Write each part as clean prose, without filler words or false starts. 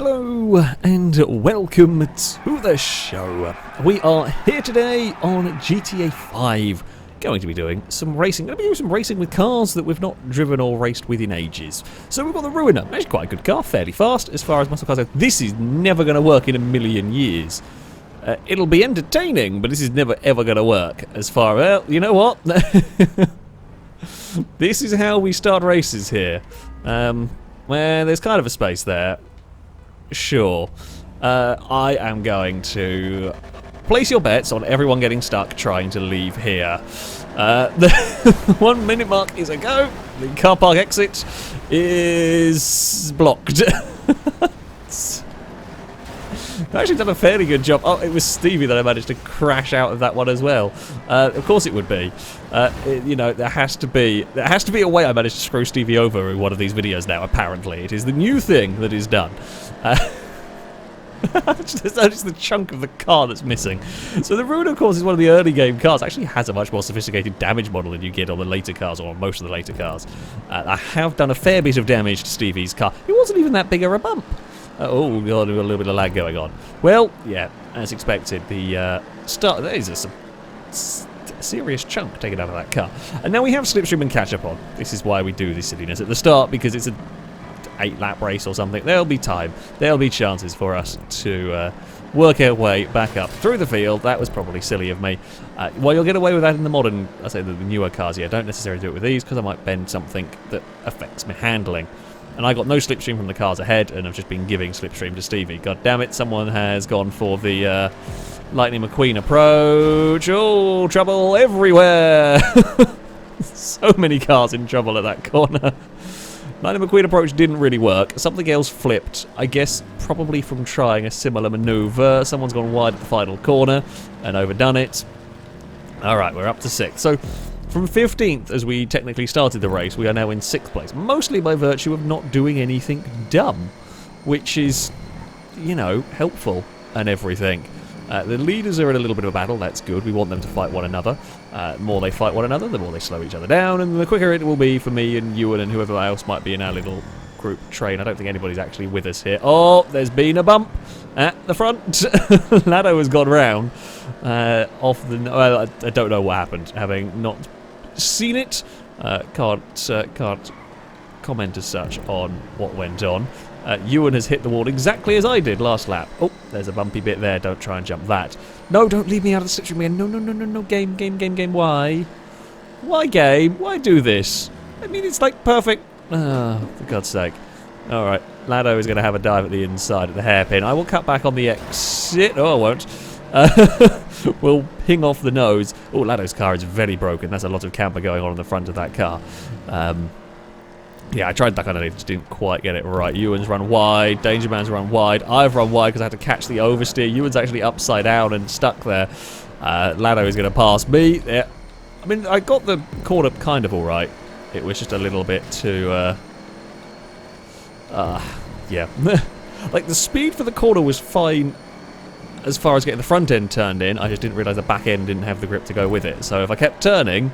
Hello and welcome to the show. We are here today on GTA 5. Going to be doing some racing. Going to be doing some racing with cars that we've not driven or raced with in ages. So we've got the Ruiner. Actually quite a good car, fairly fast as far as muscle cars go. This is never going to work in a million years. It'll be entertaining, but this is never ever going to work as far as... Well, you know what? This is how we start races here. Well, there's kind of a space there. Sure. I am going to place your bets on everyone getting stuck trying to leave here. The 1 minute mark is a go. The car park exit is blocked. I've actually done a fairly good job. Oh, it was Stevie that I managed to crash out of that one as well. Of course it would be. You know, there has to be a way I managed to screw Stevie over in one of these videos now, apparently. It is the new thing that is done. It's the chunk of the car that's missing. So the Ruiner, of course, is one of the early game cars. It actually has a much more sophisticated damage model than you get on the later cars, or on most of the later cars. I have done a fair bit of damage to Stevie's car. It wasn't even that big of a bump. Oh, we've got a little bit of lag going on. Well, yeah, as expected, the start... There is a serious chunk taken out of that car. And now we have slipstream and catch-up on. This is why we do this silliness at the start, because it's a 8-lap race or something. There'll be time. There'll be chances for us to work our way back up through the field. That was probably silly of me. Well, you'll get away with that in the modern, I say the newer cars. Yeah, don't necessarily do it with these, because I might bend something that affects my handling. And I got no slipstream from the cars ahead, and I've just been giving slipstream to Stevie. God damn it, someone has gone for the Lightning McQueen approach. Oh, trouble everywhere! So many cars in trouble at that corner. Lightning McQueen approach didn't really work. Something else flipped, I guess probably from trying a similar manoeuvre. Someone's gone wide at the final corner and overdone it. Alright, we're up to 6th. So, from 15th, as we technically started the race, we are now in 6th place. Mostly by virtue of not doing anything dumb, which is, you know, helpful and everything. The leaders are in a little bit of a battle, that's good. We want them to fight one another. The more they fight one another, the more they slow each other down, and the quicker it will be for me and Ewan and whoever else might be in our little group train. I don't think anybody's actually with us here. Oh, there's been a bump at the front. Lado has gone round off the... Well, I don't know what happened, having not seen it. Can't comment as such on what went on. Ewan has hit the wall exactly as I did last lap. Oh, there's a bumpy bit there. Don't try and jump that. No, don't leave me out of the slipstream again. No. Game. Why? Why, game? Why do this? I mean, it's like perfect. For God's sake. Alright, Lado is going to have a dive at the inside of the hairpin. I will cut back on the exit. Oh, I won't. We'll ping off the nose. Oh, Lado's car is very broken. There's a lot of camber going on in the front of that car. Yeah, I tried that kind of thing, just didn't quite get it right. Ewan's run wide, Danger Man's run wide. I've run wide because I had to catch the oversteer. Ewan's actually upside down and stuck there. Lado is going to pass me. Yeah. I mean, I got the corner kind of alright. It was just a little bit too... yeah. Like, the speed for the corner was fine as far as getting the front end turned in. I just didn't realise the back end didn't have the grip to go with it. So if I kept turning,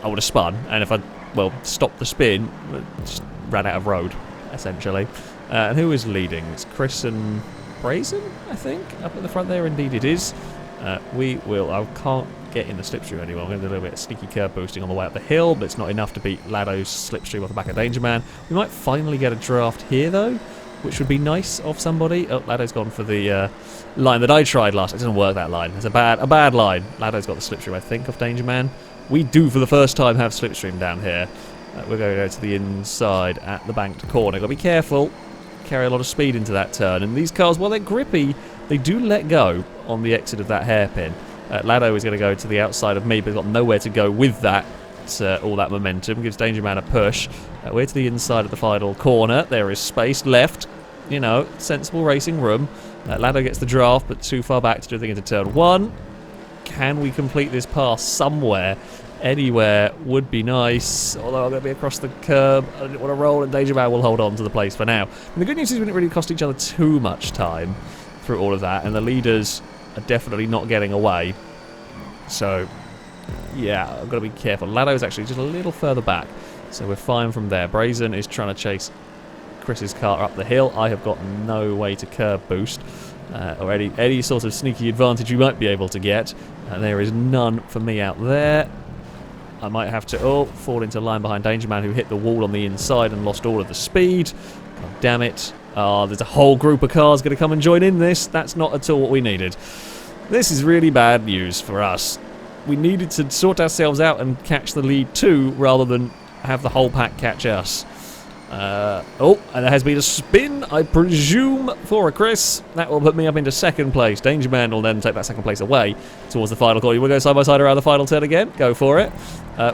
I would have spun. And if I, well, stopped the spin, just ran out of road, essentially. And who is leading? It's Chris and Prairie, I think, up at the front there. Indeed it is. We will... I can't get in the slipstream anymore. I'm going to do a little bit of sneaky curb boosting on the way up the hill, but it's not enough to beat Lado's slipstream off the back of Danger Man. We might finally get a draft here, though, which would be nice of somebody. Oh, Lado's gone for the line that I tried last. It doesn't work, that line. It's a bad line. Lado's got the slipstream, I think, of Danger Man. We do, for the first time, have slipstream down here. We're going to go to the inside at the banked corner. Got to be careful. Carry a lot of speed into that turn. And these cars, while they're grippy, they do let go on the exit of that hairpin. Lado is going to go to the outside of me, but he's got nowhere to go with that. All that momentum gives Danger Man a push. We're to the inside of the final corner. There is space left. You know, sensible racing room. Lado gets the draft, but too far back to do anything into turn 1. Can we complete this pass somewhere? Anywhere would be nice, although I'm going to be across the curb. I didn't want to roll, and Danger Man will hold on to the place for now. And the good news is we didn't really cost each other too much time through all of that, and the leaders are definitely not getting away. So, yeah, I've got to be careful. Lado's actually just a little further back, so we're fine from there. Brazen is trying to chase Chris's car up the hill. I have got no way to curb boost or any sort of sneaky advantage you might be able to get. There is none for me out there. I might have to fall into line behind Danger Man, who hit the wall on the inside and lost all of the speed. God damn it. There's a whole group of cars going to come and join in this. That's not at all what we needed. This is really bad news for us. We needed to sort ourselves out and catch the lead too, rather than have the whole pack catch us. And there has been a spin, I presume, for a Chris. That will put me up into second place. Danger Man will then take that second place away towards the final corner. You want to go side by side around the final turn again? Go for it.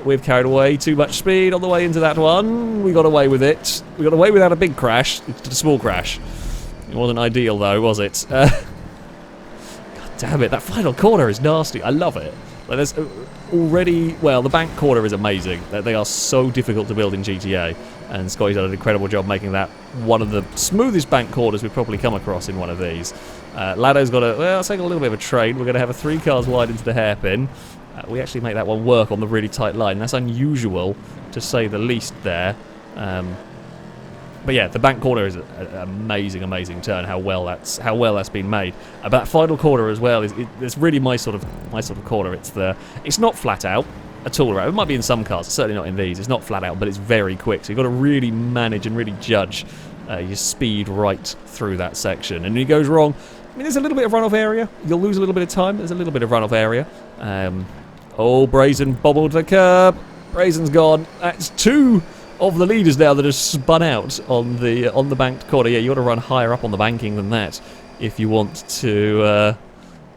We've carried away too much speed on the way into that one. We got away with it. We got away without a big crash. It's a small crash. It wasn't ideal though, was it? God damn it, that final corner is nasty. I love it. Like, there's already, well, the bank corner is amazing. They are so difficult to build in GTA, and Scotty's done an incredible job making that one of the smoothest bank corners we've probably come across in one of these. Lado's got let's take a little bit of a trade. We're going to have a 3 cars wide into the hairpin. We actually make that one work on the really tight line. That's unusual, to say the least there. But yeah, the bank corner is an amazing, amazing turn. How well that's been made. But that final corner as well it's really my sort of corner. It's not flat out at all. Right? It might be in some cars, certainly not in these. It's not flat out, but it's very quick. So you've got to really manage and really judge your speed right through that section. And when it goes wrong, I mean, there's a little bit of runoff area. You'll lose a little bit of time. There's a little bit of runoff area. Brazen bobbled the curb. Brazen's gone. That's 2 of the leaders now that have spun out on the banked corner. Yeah, you got to run higher up on the banking than that if you want to,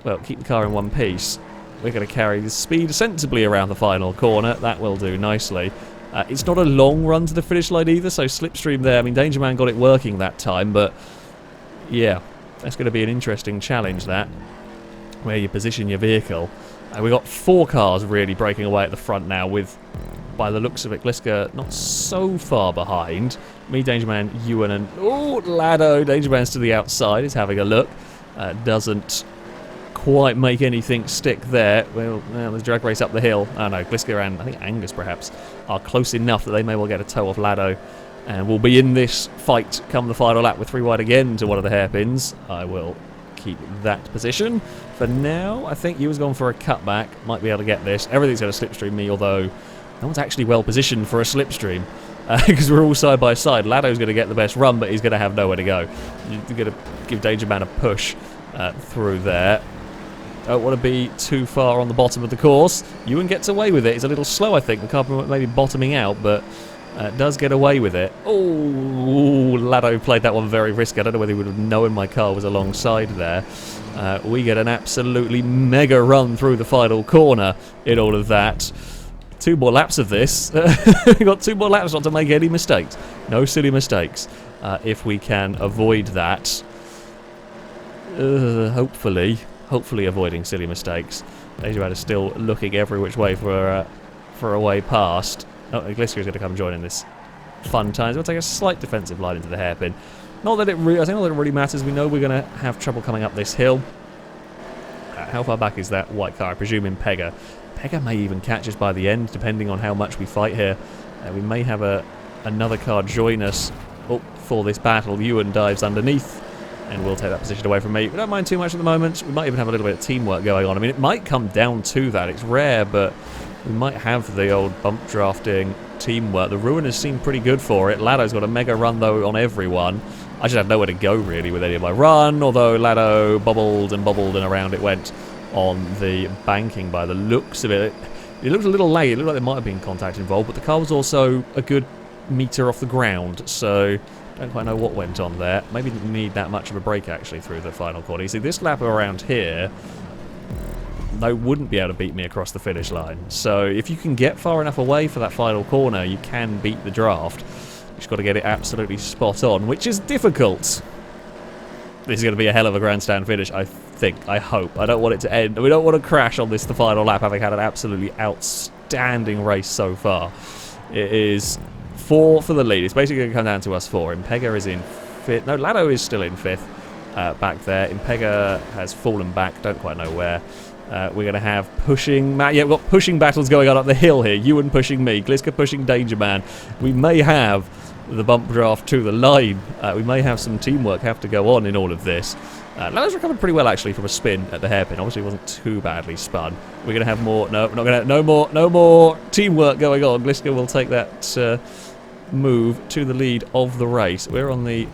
well, keep the car in one piece. We're going to carry the speed sensibly around the final corner. That will do nicely. It's not a long run to the finish line either, so slipstream there. I mean, Danger Man got it working that time, but yeah, that's going to be an interesting challenge, that, where you position your vehicle. We've got 4 cars really breaking away at the front now, with, by the looks of it, Gliska not so far behind. Me, Danger Man, Ewan, and Lado. Danger Man's to the outside, is having a look. Doesn't quite make anything stick there. Well, there's a drag race up the hill. Oh no, Gliska and I think Angus perhaps are close enough that they may well get a toe off Lado, and we'll be in this fight come the final lap with 3 wide again to one of the hairpins. I will keep that position for now. I think Ewan's gone for a cutback. Might be able to get this. Everything's going to slipstream me, although no one's actually well positioned for a slipstream because we're all side by side. Lado's going to get the best run, but he's going to have nowhere to go. You're going to give Danger Man a push through there. Don't want to be too far on the bottom of the course. Ewan gets away with it. It's a little slow, I think. The car may be bottoming out, but does get away with it. Oh, Lado played that one very risky. I don't know whether he would have known my car was alongside there. We get an absolutely mega run through the final corner in all of that. 2 more laps of this. We've got 2 more laps not to make any mistakes. No silly mistakes. If we can avoid that. Hopefully avoiding silly mistakes. Danger Man is still looking every which way for a way past. Oh, Gliska is going to come join in this fun times. We'll take a slight defensive line into the hairpin. Not that it really matters. We know we're going to have trouble coming up this hill. How far back is that white car? I presume in Pega. Pega may even catch us by the end, depending on how much we fight here. We may have another car join us for this battle. Ewan dives underneath, and we'll take that position away from me. We don't mind too much at the moment. We might even have a little bit of teamwork going on. I mean, it might come down to that. It's rare, but we might have the old bump drafting teamwork. The Ruiners seem pretty good for it. Lado's got a mega run, though, on everyone. I just had nowhere to go, really, with any of my run, although Lado bobbled and around it went on the banking by the looks of it. It looked a little late. It looked like there might have been contact involved, but the car was also a good metre off the ground, so don't quite know what went on there. Maybe didn't need that much of a break, actually, through the final corner. You see, this lap around here, they wouldn't be able to beat me across the finish line. So if you can get far enough away for that final corner, you can beat the draft. You've just got to get it absolutely spot on, which is difficult. This is going to be a hell of a grandstand finish, I think. I hope. I don't want it to end. We don't want to crash on the final lap, having had an absolutely outstanding race so far. It is 4 for the lead. It's basically going to come down to us 4. Impega is in 5th. No, Lado is still in 5th back there. Impega has fallen back. Don't quite know where. We're going to have pushing... Yeah, we've got pushing battles going on up the hill here. Ewan pushing me. Gliska pushing Danger Man. We may have the bump draft to the line. We may have some teamwork have to go on in all of this. Lado's recovered pretty well, actually, from a spin at the hairpin. Obviously, it wasn't too badly spun. We're going to have more... No, we're not going to... No more teamwork going on. Gliska will take that move to the lead of the race. We're on the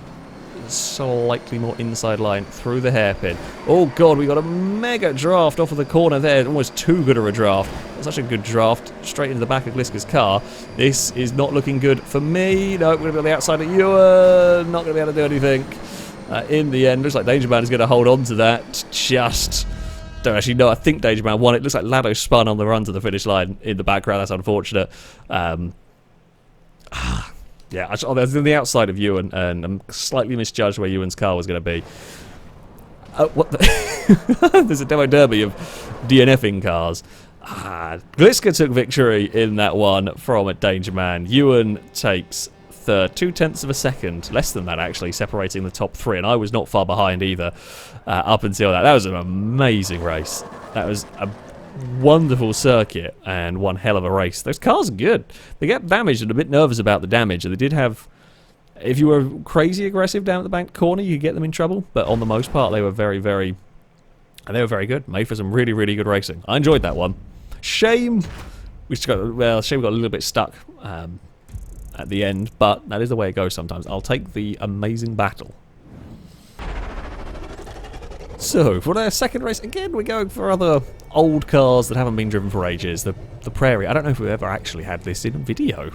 slightly more inside line through the hairpin. Oh god, we got a mega draft off of the corner there. Almost too good of a draft. Such a good draft straight into the back of Gliska's car. This is not looking good for me. No, we're going to be on the outside of Ewan. Not going to be able to do anything. In the end, looks like Danger Man is going to hold on to that. Just don't actually know. I think Danger Man won. It looks like Lado spun on the run to the finish line in the background. That's unfortunate. Yeah, I was on the outside of Ewan, and I'm slightly misjudged where Ewan's car was going to be. What the... There's a demo derby of DNFing cars. Gliska took victory in that one from a Danger Man. Ewan takes third, 0.2 of a second, less than that actually, separating the top three, and I was not far behind either up until that. That was an amazing race. That was a wonderful circuit and one hell of a race. Those cars are good. They get damaged and a bit nervous about the damage. They did have, if you were crazy aggressive down at the banked corner, you could get them in trouble, but on the most part they were very good. Made for some really, really good racing. I enjoyed that one. Shame we got a little bit stuck at the end, but that is the way it goes sometimes. I'll take the amazing battle. So, for our second race, again, we're going for other old cars that haven't been driven for ages. The Prairie. I don't know if we've ever actually had this in a video.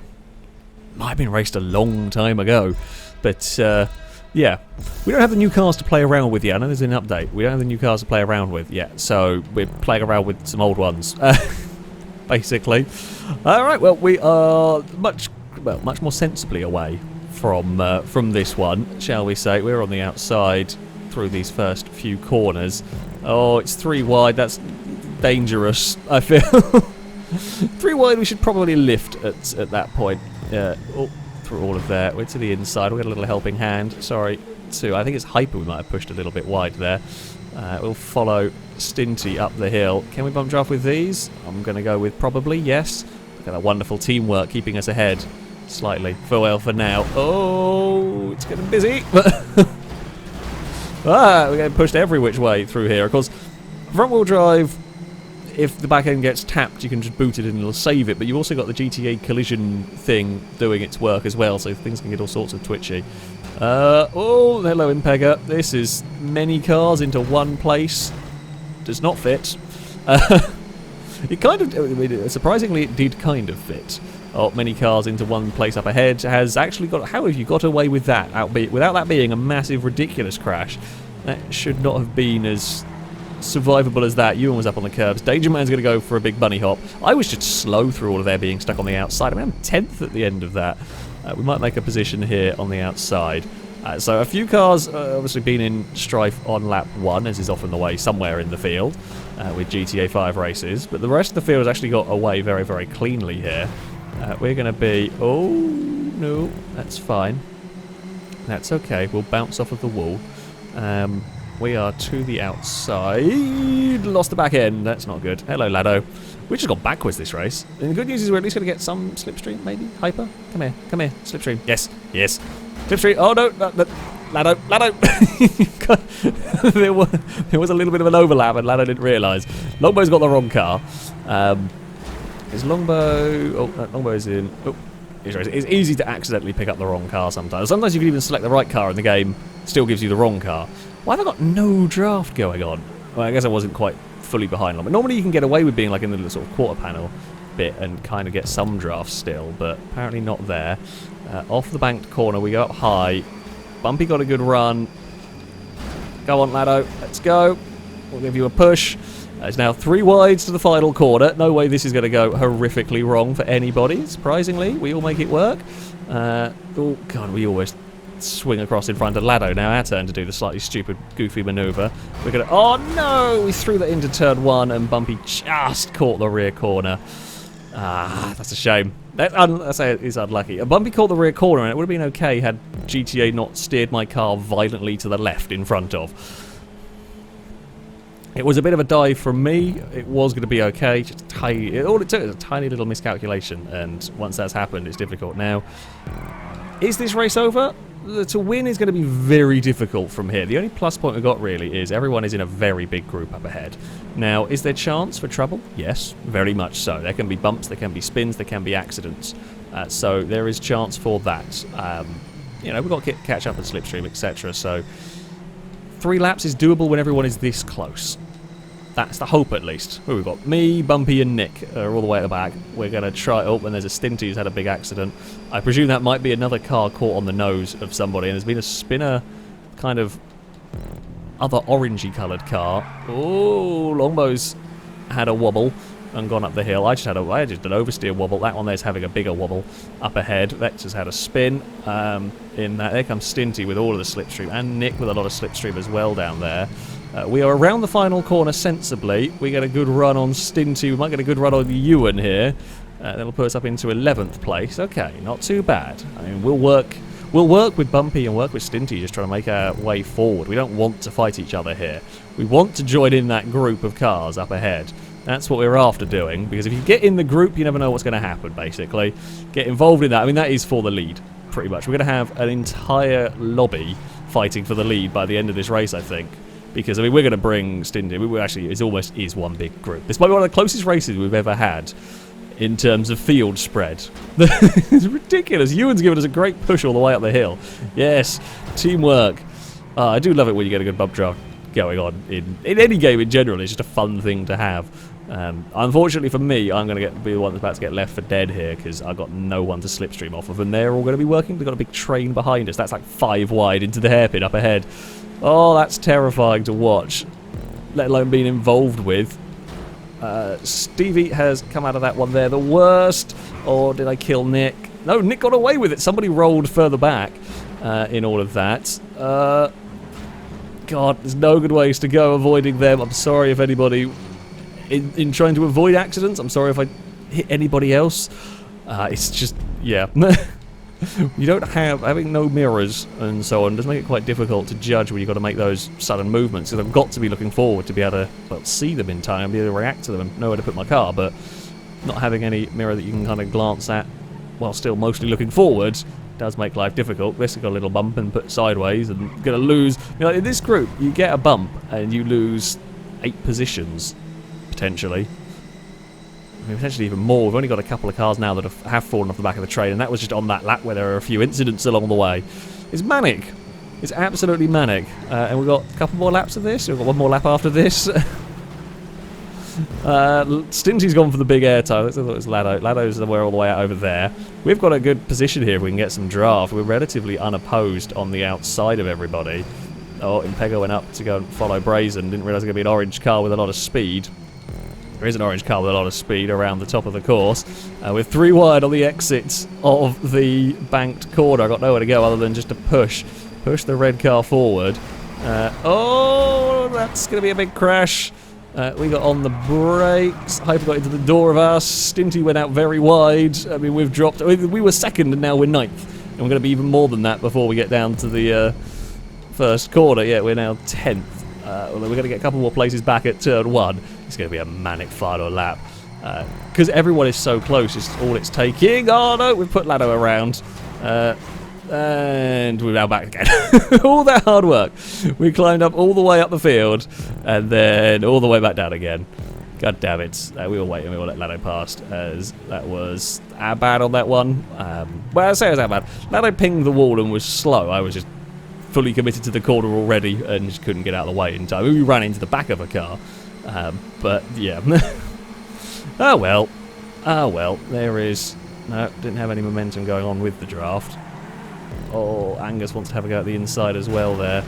Might have been raced a long time ago. But, yeah. We don't have the new cars to play around with yet. I know there's an update. We don't have the new cars to play around with yet. So, we're playing around with some old ones. Basically. Alright, well, we are much more sensibly away from this one, shall we say. We're on the outside through these first few corners. Oh, it's 3 wide. That's dangerous, I feel. 3 wide, we should probably lift at that point. Through all of there. We're to the inside. We'll get a little helping hand. Sorry, I think it's Hyper we might have pushed a little bit wide there. We'll follow Stinty up the hill. Can we bump draft with these? I'm going to go with probably, yes. Look at that wonderful teamwork keeping us ahead slightly. Farewell for now. Oh, it's getting busy. We're getting pushed every which way through here. Of course, front-wheel drive, if the back end gets tapped, you can just boot it and it'll save it, but you've also got the GTA collision thing doing its work as well, so things can get all sorts of twitchy. Oh, hello, Impegger. This is many cars into one place. Does not fit. It kind of, surprisingly, it did kind of fit. Oh, many cars into one place up ahead has actually got... How have you got away with that? Without that being a massive, ridiculous crash. That should not have been as survivable as that. Ewan was up on the curbs. Danger Man's going to go for a big bunny hop. I was just slow through all of their being stuck on the outside. I mean, I'm 10th at the end of that. We might make a position here on the outside. So a few cars obviously been in strife on lap 1, as is often the way somewhere in the field with GTA 5 races. But the rest of the field has actually got away very, very cleanly here. We're going to be... Oh, no, that's fine. That's okay. We'll bounce off of the wall. We are to the outside. Lost the back end. That's not good. Hello, Lado. We just got backwards this race. And the good news is we're at least going to get some slipstream, maybe? Hyper? Come here. Come here. Slipstream. Yes. Yes. Slipstream. Oh, no. Lado. Lado. there was a little bit of an overlap and Lado didn't realise. Longbow's got the wrong car. Is Longbow... Oh, no, Longbow's in... Oh, it's easy to accidentally pick up the wrong car sometimes. Sometimes you can even select the right car and the game still gives you the wrong car. Why have I got no draft going on? Well, I guess I wasn't quite fully behind Longbow. Normally you can get away with being like in the little sort of quarter panel bit and kind of get some drafts still, but apparently not there. Off the banked corner, we go up high. Bumpy got a good run. Go on, Lado. Let's go. We'll give you a push. It's now 3 wides to the final corner. No way this is going to go horrifically wrong for anybody. Surprisingly, we all make it work. Oh, God, we always swing across in front of Lado. Now our turn to do the slightly stupid, goofy manoeuvre. We're going to... Oh, no! We threw that into turn 1 and Bumpy just caught the rear corner. That's a shame. I say it's unlucky. Bumpy caught the rear corner and it would have been okay had GTA not steered my car violently to the left in front of. It was a bit of a dive from me. It was going to be okay. Just all it took is a tiny little miscalculation, and once that's happened, it's difficult. Now, is this race over? To win is going to be very difficult from here. The only plus point we've got really is everyone is in a very big group up ahead. Now, is there chance for trouble? Yes, very much so. There can be bumps, there can be spins, there can be accidents. So there is chance for that. You know, we've got to catch up and slipstream, etc. So 3 laps is doable when everyone is this close. That's the hope, at least. We've got me, Bumpy, and Nick all the way at the back. We're going to try... Oh, and there's a Stinty who's had a big accident. I presume that might be another car caught on the nose of somebody. And there's been a spinner, kind of other orangey-coloured car. Oh, Longbow's had a wobble and gone up the hill. I just had an oversteer wobble. That one there's having a bigger wobble up ahead. Vector's had a spin in that. There comes Stinty with all of the slipstream. And Nick with a lot of slipstream as well down there. We are around the final corner sensibly. We get a good run on Stinty. We might get a good run on Ewan here. That'll put us up into 11th place. Okay, not too bad. I mean, we'll work with Bumpy and work with Stinty, just trying to make our way forward. We don't want to fight each other here. We want to join in that group of cars up ahead. That's what we're after doing, because if you get in the group, you never know what's going to happen, basically. Get involved in that. I mean, that is for the lead, pretty much. We're going to have an entire lobby fighting for the lead by the end of this race, I think. Because, I mean, we're going to bring Stinty. It almost is one big group. This might be one of the closest races we've ever had in terms of field spread. It's ridiculous. Ewan's given us a great push all the way up the hill. Yes, teamwork. I do love it when you get a good bump draft going on in any game in general. It's just a fun thing to have. Unfortunately for me, I'm going to be the one that's about to get left for dead here because I've got no one to slipstream off of, and they're all going to be working. They've got a big train behind us. That's like 5 wide into the hairpin up ahead. Oh, that's terrifying to watch, let alone being involved with. Stevie has come out of that one there the worst. Or did I kill Nick? No, Nick got away with it. Somebody rolled further back in all of that. God, there's no good ways to go avoiding them. I'm sorry if anybody... In trying to avoid accidents, I'm sorry if I hit anybody else. It's just... Yeah. You don't have... Having no mirrors and so on does make it quite difficult to judge when you've got to make those sudden movements. Because I've got to be looking forward to be able to, well, see them in time, be able to react to them and know where to put my car. But not having any mirror that you can kind of glance at while still mostly looking forward does make life difficult. This has got a little bump and put sideways and going to lose... You know, in this group, you get a bump and you lose 8 positions, potentially. I mean, potentially even more. We've only got a couple of cars now that have fallen off the back of the train, and that was just on that lap where there are a few incidents along the way. It's manic. It's absolutely manic. And we've got a couple more laps of this. We've got one more lap after this. Stinty's gone for the big air time. I thought it was Lado. Lado's all the way out over there. We've got a good position here if we can get some draft. We're relatively unopposed on the outside of everybody. Oh, Impego went up to go and follow Brazen. Didn't realise there was going to be an orange car with a lot of speed. There is an orange car with a lot of speed around the top of the course. With 3 wide on the exit of the banked corner. I've got nowhere to go other than just to push the red car forward. Oh, that's going to be a big crash. We got on the brakes. Hyper got into the door of us. Stinty went out very wide. I mean, we've dropped... We were 2nd and now we're 9th. And we're going to be even more than that before we get down to the first corner. Yeah, we're now 10th. Although we're going to get a couple more places back at turn 1. It's going to be a manic final lap. Because everyone is so close, it's all it's taking. Oh no, we've put Lado around. And we're now back again. All that hard work. We climbed up all the way up the field and then all the way back down again. God damn it. We were waiting, we will let Lado past as that was our bad on that one. Well, I say it was our bad. Lado pinged the wall and was slow. I was just fully committed to the corner already and just couldn't get out of the way in time. We ran into the back of a car. But yeah. Oh well. Oh well. There is... No, didn't have any momentum going on with the draft. Oh, Angus wants to have a go at the inside as well there.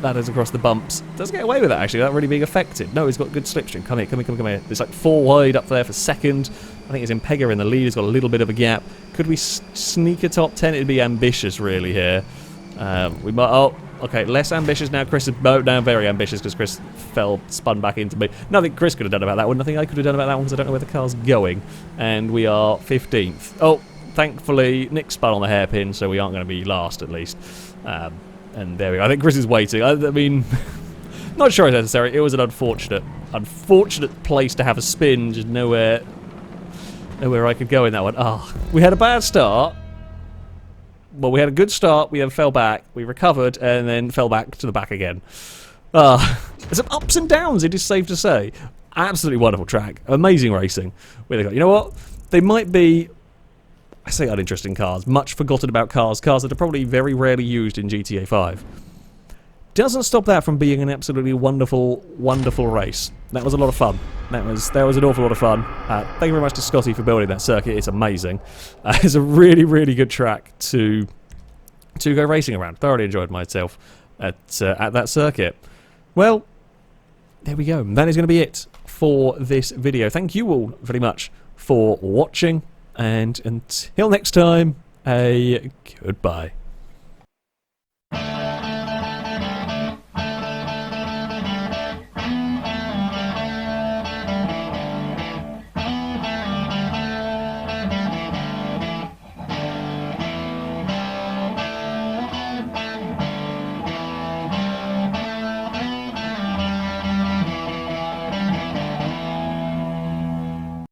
That is across the bumps. Does get away with that actually, without really being affected. No, he's got good slipstream. Come here. There's like 4 wide up there for 2nd. I think it's Impega in the lead. He's got a little bit of a gap. Could we sneak a top 10? It'd be ambitious really here. We might... Oh, okay, less ambitious now. Chris is now very ambitious because Chris spun back into me. Nothing Chris could have done about that one. Nothing I could have done about that one because I don't know where the car's going. And we are 15th. Oh, thankfully, Nick spun on the hairpin, so we aren't going to be last at least. And there we go. I think Chris is waiting. I mean, Not sure it's necessary. It was an unfortunate place to have a spin. Just nowhere I could go in that one. Ah, we had a bad start. Well, we had a good start. We then fell back. We recovered and then fell back to the back again. There's some ups and downs, it is safe to say. Absolutely wonderful track. Amazing racing. You know what? They might be, I say uninteresting cars, much forgotten about cars that are probably very rarely used in GTA 5. Doesn't stop that from being an absolutely wonderful, wonderful race. That was a lot of fun. That was an awful lot of fun. Thank you very much to Scotty for building that circuit. It's amazing. It's a really, really good track to go racing around. Thoroughly enjoyed myself at that circuit. Well, there we go. That is going to be it for this video. Thank you all very much for watching, and until next time, a goodbye.